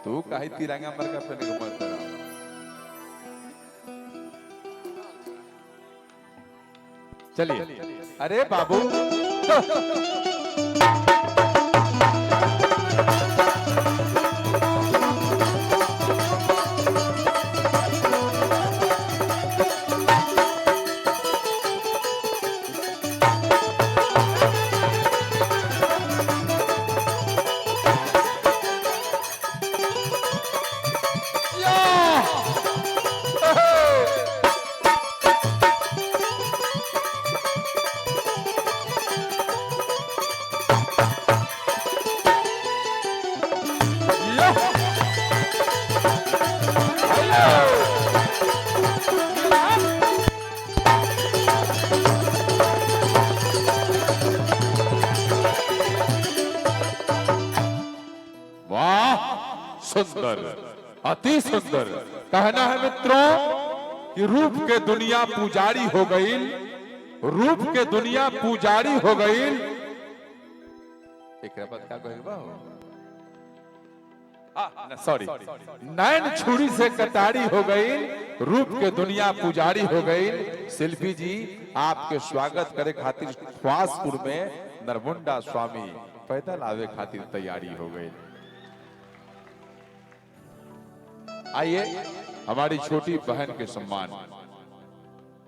तू काहे तिरंगा मरका पहने के मत करा। चलिए अरे बाबू सुंदर, अति सुंदर। कहना है मित्रों कि रूप के दुनिया पुजारी हो गई, रूप के दुनिया पुजारी हो गई। एक बात क्या कहेगा सॉरी, नैन छुरी से कटारी हो गई, रूप के दुनिया पुजारी हो गई। शिल्पी जी आपके स्वागत करे खातिर ख्वासपुर में नरमुंडा स्वामी पैदल आवे खातिर तैयारी हो गई। आइए हमारी छोटी बहन के सम्मान।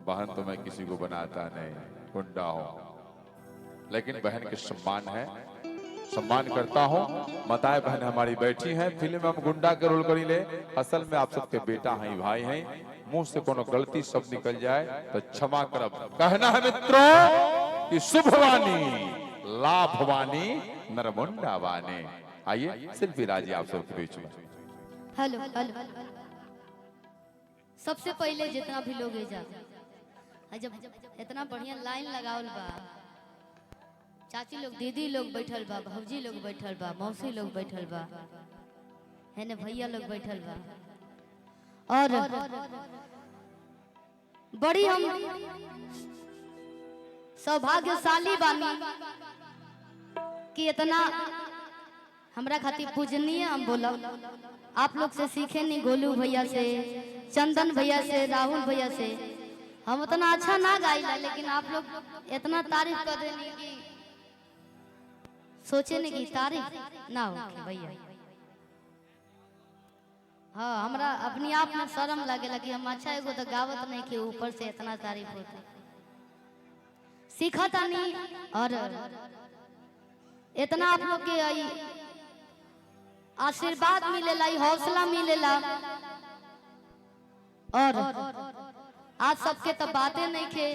बहन तो मैं किसी को बनाता नहीं, गुंडा हूं, लेकिन बहन के सम्मान है, सम्मान करता हूं। माताएं बहन हमारी बैठी हैं। फिल्म में हम गुंडा के रोल करी ले, असल में आप सबके बेटा हैं, भाई हैं। मुंह से कोनो गलती शब्द निकल जाए तो क्षमा करब। कहना है मित्रों कि शुभवानी लाभवानी नरमुंडा वानी। आइए शिल्पी राजी आप सबके बीच में। हेलो हेलो, सबसे पहले जितना भी लोग जा जब इतना बढ़िया लाइन लगावल बा, चाची लोग, दीदी लोग बैठल बा, भौजी लोग बैठल बा, मौसी लोग बैठल बा, है ने भैया लोग बैठल बा, और बड़ी हम सौभाग्यशाली बानी कि इतना हमरा खातिर पूजनीय हम बोला। आप लोग से सीखे नहीं, गोलू भैया से, चंदन भैया से, राहुल भैया से। हम उतना अच्छा ना गाइला, लेकिन आप लोग इतना तारीफ कर देनी कि सोचे नहीं कि तारीफ ना हो भैया। हाँ, हमरा अपनी आप में शर्म लगेला कि हम अच्छा एगो तो गावत नहीं कि ऊपर से इतना तारीफ होता। सीखा था नहीं, और इतना आप लोग के आशीर्वाद मिलेला, हौसला मिलेला। और आप सबके तो बातें नहीं थे,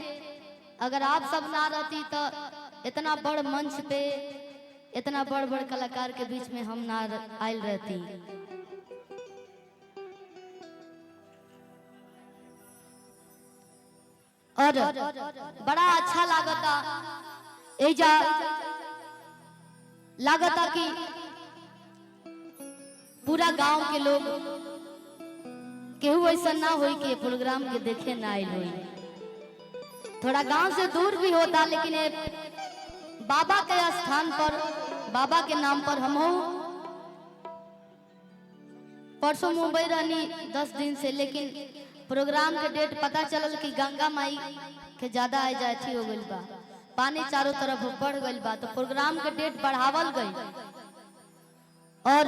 अगर आप सब ना रहती तो इतना बड़ मंच पे इतना बड़ बड़ कलाकार के बीच में हम ना आयल रहती। और बड़ा अच्छा लागता एजा, लागता कि पूरा गांव के लोग केहू ऐसा ना हो कि प्रोग्राम के देखे ना आयल हो। थोड़ा गांव से दूर भी होता, लेकिन बाबा के स्थान पर, बाबा के नाम पर हम परसों मुंबई रहनी 10 दिन से, लेकिन प्रोग्राम के डेट पता चलल कि गंगा माई के ज्यादा आ जाती हो गई बा, पानी चारों तरफ बढ़ गई बा, तो प्रोग्राम के डेट बढ़ावल गई। और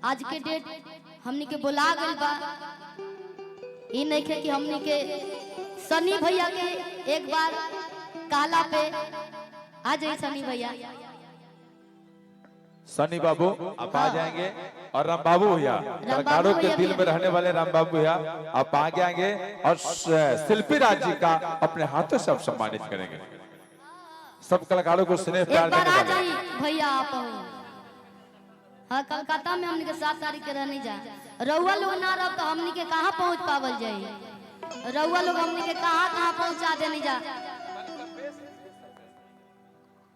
आज के डेट हमनी के बुला गई बा। ये नहीं खे कि हमनी के सनी भैया के एक बार काला पे आ जाए। सनी भैया, सनी बाबू आप आ जाएंगे, और राम बाबू भैया, कलाकारों के दिल में रहने वाले राम बाबू भैया आप आगे आएंगे, और शिल्पी राज जी का अपने हाथों से आप सम्मानित करेंगे। सब कलाकारों को स्नेह प्यार देने वाले भैया आप। हाँ, कलकत्ता में हमने के 7 तारीख के रहने जा, रउआ लोग ना रह तो हमने के कहाँ पहुँच पावल जाए। रउआ लोग हमने के कहाँ पहुँचा देने जा।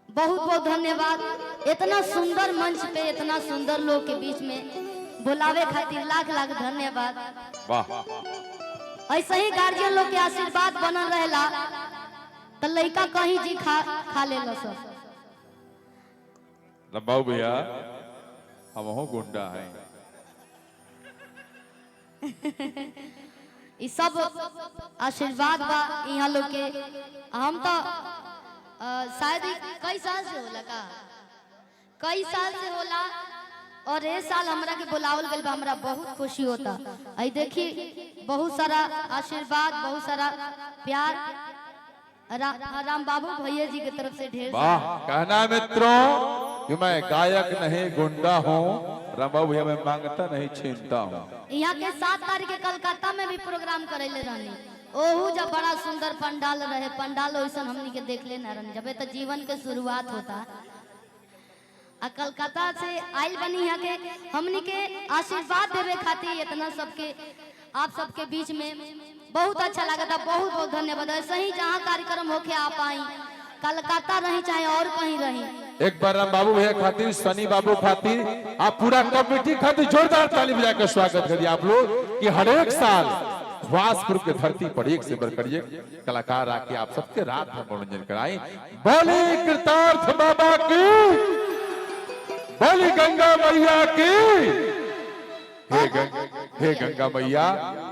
बहुत बहुत धन्यवाद। इतना सुंदर मंच पे, इतना सुंदर लोग के बीच में बुलावे खातिर लाख लाख धन्यवाद। ऐसे ही गार्जियन लोग के आशीर्वाद बनल रहेला तो लड़का कहीं जी खा ले लो सब। रामबाबू भैया हम हो गुंडा हैं। ई सब आशीर्वाद बा यहाँ लोग के। हम तो शायद कई साल से होला का, कई साल से होला और ए साल हमरा के बुलावल गइल बा, हमरा बहुत खुशी होता। आई देखी बहुत सारा आशीर्वाद, बहुत सारा प्यार राम बाबू भैया जी की तरफ से ढेर वाह। कहना मित्रों कि मैं गायक नहीं गुंडा हूँ, राम बाबू भैया मैं मांगता नहीं छीनता हूँ। यहाँ के 7 तारीख के कलकत्ता में भी प्रोग्राम करैले रहनी, ओहू जब बड़ा सुंदर पंडाल रहे, पंडाल वैसा हमनी के देख ले न रहनी, जब तो जीवन के शुरुआत होता। आ कलकत्ता से आइल बनी यहाँ के हमनी के आशीर्वाद देवे खातिर इतना सबके आप सबके बीच में बहुत अच्छा लगा था। बहुत बहुत धन्यवाद। ऐसे ही जहाँ कार्यक्रम होके आप आई, कलकत्ता रही चाहे और कहीं रही। एक बार राम बाबू भैया खातिर, सनी बाबू खातिर, आप पूरा कमेटी खातिर जोरदार ताली बजाकर स्वागत करिए आप लोग कि हर एक साल वासपुर की धरती पर एक से बढ़कर एक कलाकार आके आप सबके रात में मनोरंजन कराएं। बोले कृतार्थ बाबा की, बोली गंगा मैया की। हे गंगा मैया,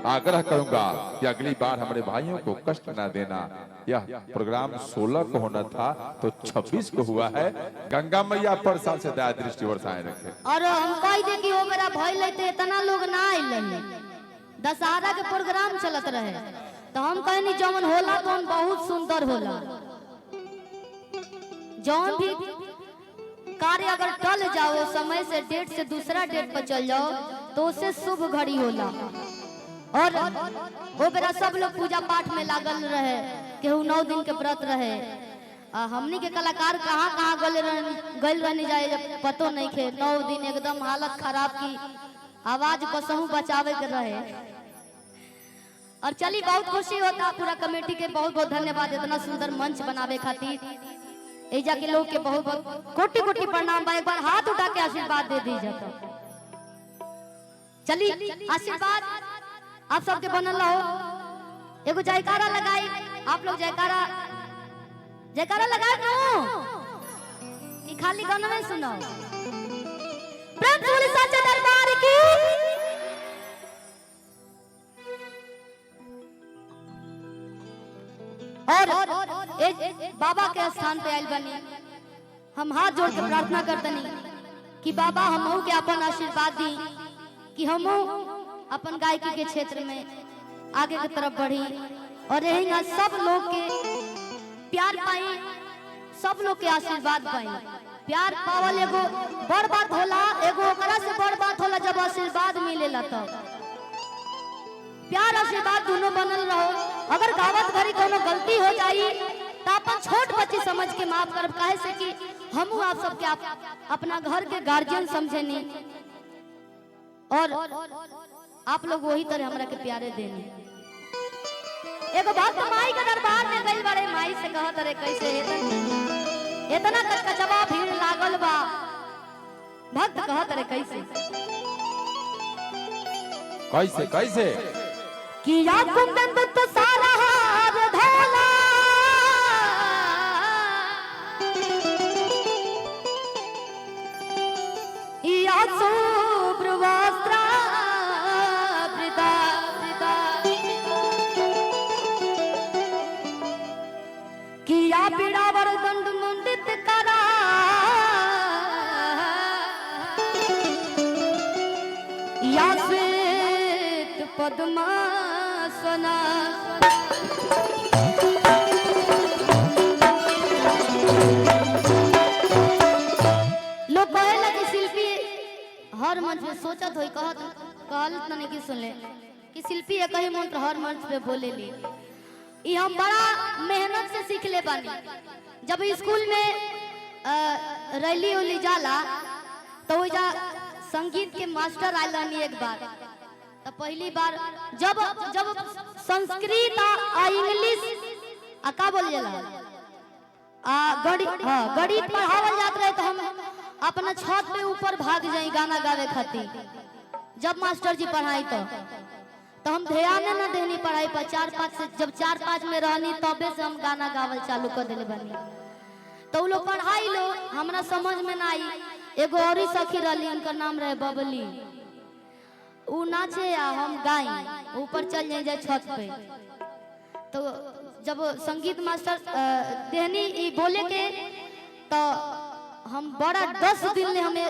आग्रह करूंगा कि अगली बार हमारे भाइयों को कष्ट ना देना। यह प्रोग्राम 16 को होना था तो 26 को हुआ है। गंगा मैया पर साल से दया दृष्टि बरसाए रखे। और हम कह दे कि वो मेरा भय लेते इतना लोग ना आइल, दशहरा के प्रोग्राम चलत रहे तो हम कहनी जौन होला तो बहुत सुंदर होला। जौन भी कार्य अगर टल जाओ समय से, डेट से दूसरा डेट पर चल जाओ तो उससे शुभ घड़ी होला। और वो बेरा सब लोग पूजा पाठ में लागल रहे, केहू 9 दिन के व्रत रहे। हमनी के कलाकार कहाँ कहाँ गल रहने जाए जब पतो नहीं खे। 9 दिन एकदम हालत खराब की, आवाज कसहू बचावे के रहे। और चली बहुत खुशी होता, पूरा कमेटी के बहुत बहुत धन्यवाद इतना सुंदर मंच बनावे खातिर। एजा के लोग के बहुत बहुत कोटि कोटि प्रणाम बा। एक बार हाथ उठा के आशीर्वाद दे दीजिए तो चली आशीर्वाद आप सबके बनल रहो। एगो जयकारा लगाई आप लोग, जयकारा जयकारा लगाए नो कि खाली गाना में सुनो। प्रेम से बोले सच्चे दरबार की। और बाबा के स्थान पे आइल बनी, हम हाथ जोड़ के प्रार्थना करतनी कि बाबा हमहू के अपन आशीर्वाद दी कि हमहू अपन गायकी के क्षेत्र में आगे की तरफ बढ़ी और यही सब लोग के प्यार पाई, सब लोग के आशीर्वाद पाई। प्यार पावल एगो बड़ बात होला, एगो ओकरा से बड़ बात होला जब आशीर्वाद मिलेला तो। प्यार आशीर्वाद दोनों बनल रहो। अगर गावत घरी कोनो गलती हो जाई तो अपन छोट बच्ची समझ के माफ करब, काहे से कि हमहू आप सबके अपना घर के गार्जियन समझेनी और आप लोग वही तरह हमरा के प्यारे देनी। एगो बात माई के दरबार में गइल बड़े, माई से कहत रे कैसे इतना कचकचवा भीड़ लागल बा। भक्त कहत रे कैसे कैसे कैसे किया कुंदन तो सारा हार धोला, या शुभ्र वस्त्र वृदा वृदा, किया पीड़ावर दंड मुंडित करा, या श्वेत पद्मासना। लोग कहेला कि शिल्पी हर मंच पे सोचत होई, कहत नहीं कि सुन ले कि शिल्पी एक ही मंत्र हर मंच पे बोले ली। ई हम बड़ा मेहनत से सीख ले बानी। जब स्कूल में रैली उली जाला तो वही संगीत के मास्टर आयल रहनी एक बार, तो पहली बार जब जब संस्कृत आ इंग्लिश आ का बोल जाला गणित पढ़ावल जात रहे तो हम अपना छत पे ऊपर भाग जाई गाना गावे खातिर। जब मास्टर जी पढ़ाई तो हम ध्यान न देनी पढ़ाई पर। 4-5 से जब 4-5 में रहनी तबे से हम गाना गावल चालू कर दिले बनी। तो लोग पढ़ाई लो हमरा समझ में ना आई। एगो और सखी रही, उनका नाम रहे बबली। उ नाचे आ हम गाई, ऊपर चल जाए छत पे। तो जब संगीत मास्टर देहनी ई बोले के, तो हम बड़ा 10 दिन ले हमें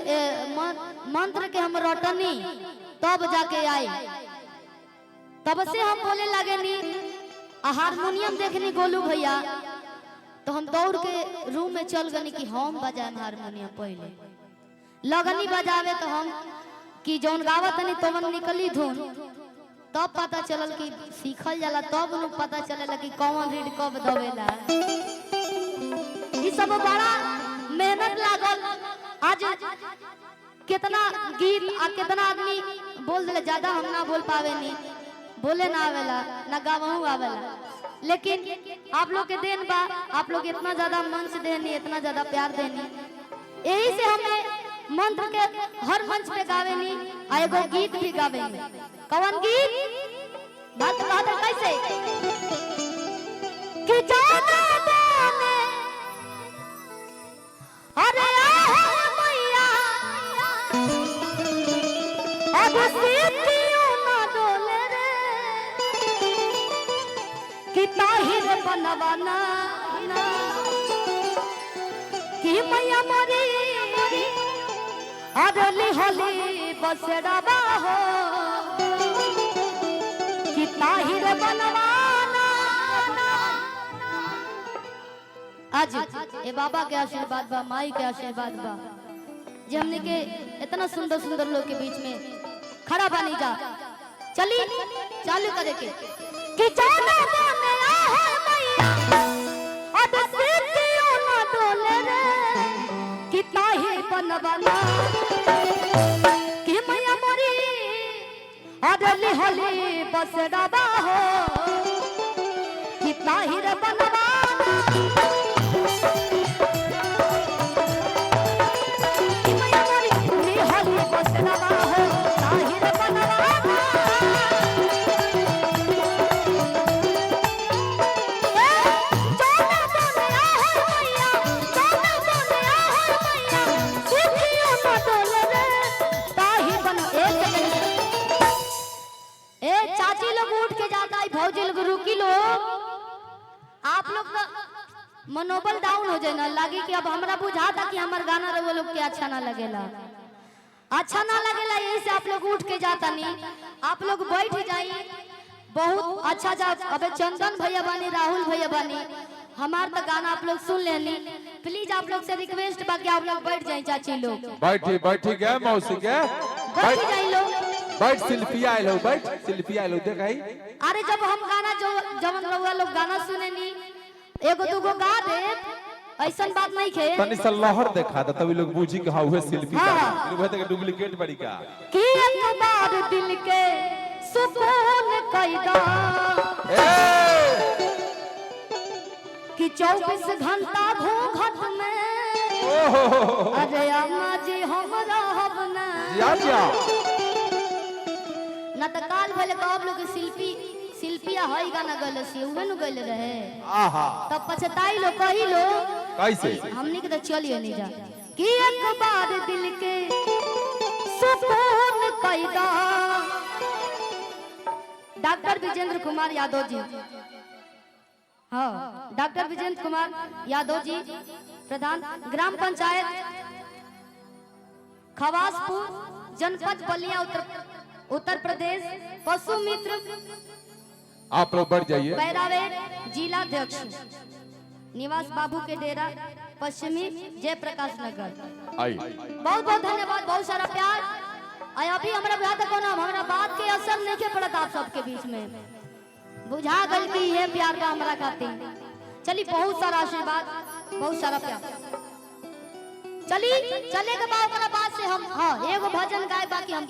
मंत्र के हम रटनी, तब जाके आए। तब से हम बोले लगे नी। हारमोनियम देखनी गोलू भैया, तो हम दौड़ के रूम में चल गनी कि हम बजाए हारमोनियम। पहले लगनी बजावे तो हम कि जौन गावत नहीं तो निकली धुन, तब पता चलल कि सीखल जाला, तब लोग पता चलेला कि कौन रीड कब दबेला। ई सब बड़ा मेहनत लागल। आज कितना गीत आ कितना आदमी बोल दिले, ज्यादा हम ना बोल पावे नी, बोले ना आवेला ना गावहू आवेला, लेकिन आप लोग के देन बा। आप लोग इतना ज्यादा मंच देनी, इतना ज्यादा प्यार देनी, यही से हमें मंत्र के हर मंच पे गावे नी। आ एगो गीत भी गावे नी। कौन गीत? बात कैसे कि जाना जाने अरे मैया अब सीतियों ना डोले रे, कि ताहिर बनवाना कि मैया मरी अरली होली बसड़ावा हो, कि ताहिर बनवाना। आज ए बाबा के आशीर्वाद बा, माई के आशीर्वाद बा, जे हमने के इतना सुंदर सुंदर लोग के बीच में खड़ा बनी जा। चली चालू करे के कि जाना जाने है मैया अब सीतियों ना डोले रे, कि ताहिर बनवाना कि मैया मोरी अरली होली बसड़ावा हो, कि ताहिर बनवाना। आप लोग का मनोबल डाउन हो जाए ना, लगे कि अब हमरा बुझा था कि हमार गाना रहे वो लोग के अच्छा ना लगेला, अच्छा ना लगेला, यही से आप लोग उठ के जाता नहीं। आप लोग बैठ जाइए, बहुत अच्छा जा। अबे चंदन भैया बानी, राहुल भैया बानी, हमार तो गाना आप लोग सुन लेनी। प्लीज आप लोग से रिक्वेस्ट बा कि आप लोग बैठ जाए। चाची लोग बैठी गए, मौसी गए, बैठ जाइए लोग, बैठ शिल्पिया आइलो, बैठ शिल्पिया आइलो देखाई। अरे जब हम गाना जो जवन रहुआ लोग गाना सुने नी, एगो दूगो गा दे, ऐसन बात नहीं खे। तनी सा लहर देखा दे तभी लोग बूझी कि हां हुए शिल्पी का, लोग कहते कि डुप्लीकेट बड़ी का। कि एक बार दिल के सुकून कैदा, कि 24 घंटा घूंघट में, अरे अम्मा जी हमरा हबना जा ना त काल भले कब लोग शिल्पिया हई गाना गले से उहे न गले रहे। आहा तब पछताई लो, कही लो कैसे हमनी के तो चलिए नहीं जा। कि एक बार दिल के सुकून कैदा। डॉक्टर विजेंद्र कुमार यादव जी, हाँ डॉक्टर विजेंद्र कुमार यादव जी, प्रधान ग्राम पंचायत खवासपुर, जनपद बलिया, उत्तर प्रदेश, पशु मित्र। आप लोग बढ़ जाइए। बैरावेट जिलाध्यक्ष, निवास बाबू के डेरा, पश्चिमी जयप्रकाश नगर। आई बहुत बहुत धन्यवाद, बहुत सारा प्यार। अभी हमारा हमारा बात के असर नहीं के पड़ता आप सबके बीच में, बुझा गल की ये प्यार का हमारा खातिर। चली बहुत सारा आशीर्वाद, बहुत सारा प्यार। चली चले के बाद से हम हाँ एगो भजन गाए, बाकी हम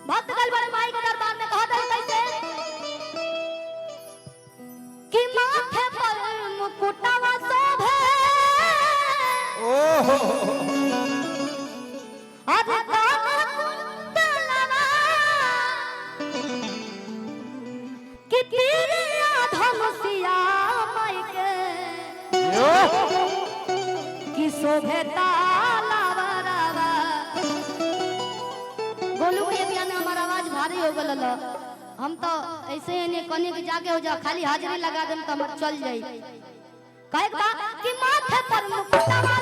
भक्त गल बड़े माई के दरबार में कहा था कैसे कि माथे पर मुकुटवा शोभे, ओहो अरे कान कुंडलवा, कि तीरिया धनुषिया माई के, शोभे तालावरवा। गोलू भैया के आने हमारा आवाज भारी हो गल। हम तो ऐसे ही नहीं कने के जाके हो जा खाली हाजिरी लगा देम तो हम चल जाई। कहे का कि माथे पर मुकुटवा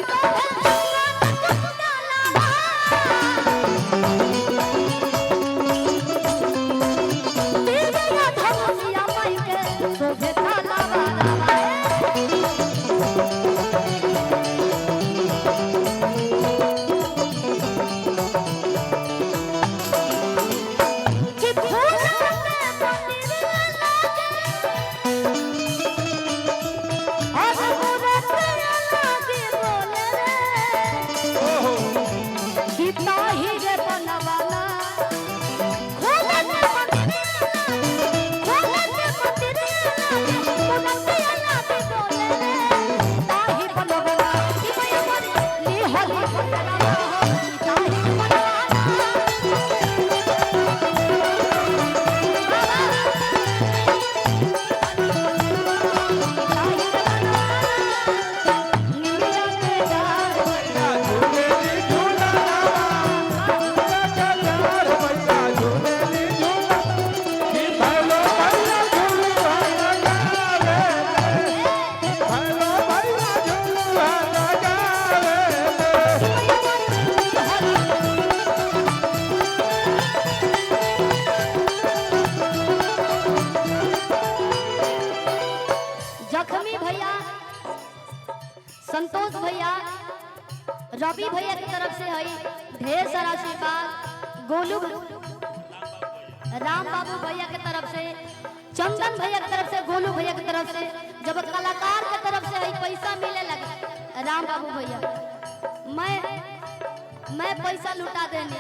शोभे संतोष भैया रवि भैया की तरफ से है ढेर सारा आशीर्वाद। गोलू राम बाबू भैया की तरफ से, चंदन भैया की तरफ से, गोलू भैया की तरफ से, जब कलाकार की तरफ से है पैसा मिले लगे राम बाबू भैया मैं पैसा लुटा देने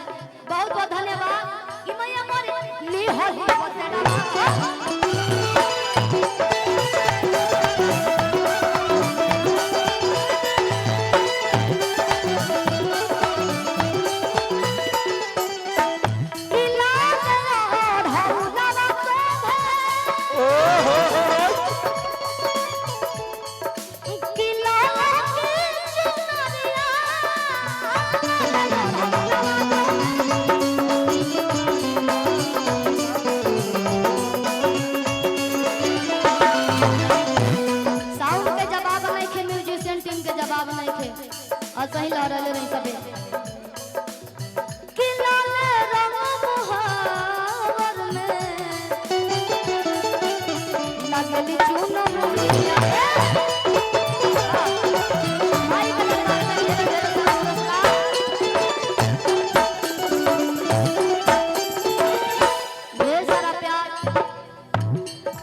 बहुत बहुत धन्यवाद कि मैया मोरे ली हो सही लहरा ले रही सबे कि लाल रंग मुहावर में लगली चुनो मुनिया भाई ढेर सारा प्यार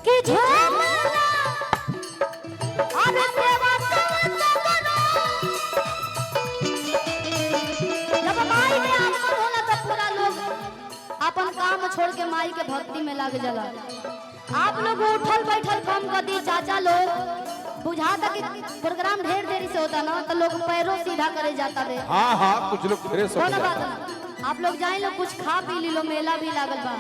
कि झूमना आने सेवा अपन काम छोड़ के माई के भक्ति में लग जाला। आप लोग उठल बैठल कम कर दी चाचा लोग बुझाता कि प्रोग्राम ढेर देरी से होता ना तो लोग पैरों सीधा करे जाता रे। हाँ हाँ कुछ लोग फ्रेश हो जाता है। आप लोग जाए लोग कुछ खा पी ली लो मेला भी लागल बा।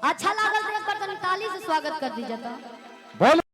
अच्छा लागल तो एक बार ताली से स्वागत कर दीजिए।